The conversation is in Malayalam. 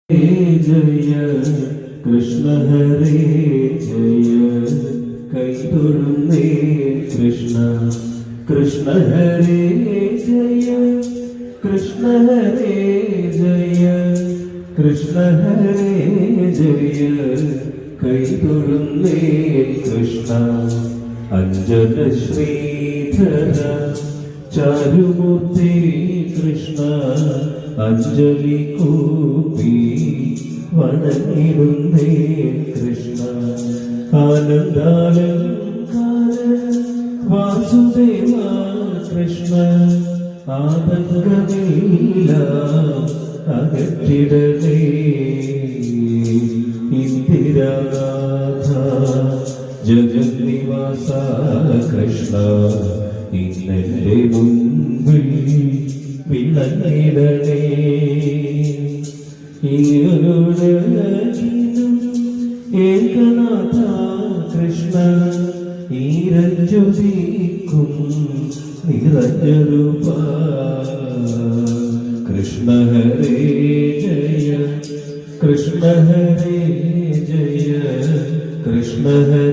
ജയ കൃഷ്ണ ഹരേ ജയ കൈതൊഴുന്നേ കൃഷ്ണ കൃഷ്ണ ഹരേ ജയ കൃഷ്ണ ഹരേ ജയ കൃഷ്ണ ഹരേ ജയ കൈതൊഴുന്നേ കൃഷ്ണ അഞ്ജന ശ്രീധര ചാരുമൂർത്തി കൃഷ്ണ അഞ്ജലി കൂപ്പി വണങ്ങിടുന്നേ കൃഷ്ണ ആനന്ദാലങ്കാര വാസുദേവ കൃഷ്ണ ആനന്ദമില്ല അകറ്റിടലേ ഇന്ദിരാനാഥ ജഗന്നിവാസ കൃഷ്ണ ഇന്നെന്റെ മുൻപിൽ വിളങ്ങിടണേ ഏകനാഥ കൃഷ്ണ ഈരഞ്ജുതിക്കും നിറഞ്ഞരൂപ കൃഷ്ണ ഹരേ ജയ കൃഷ്ണ ഹരേ ജയ കൃഷ്ണ ഹരേ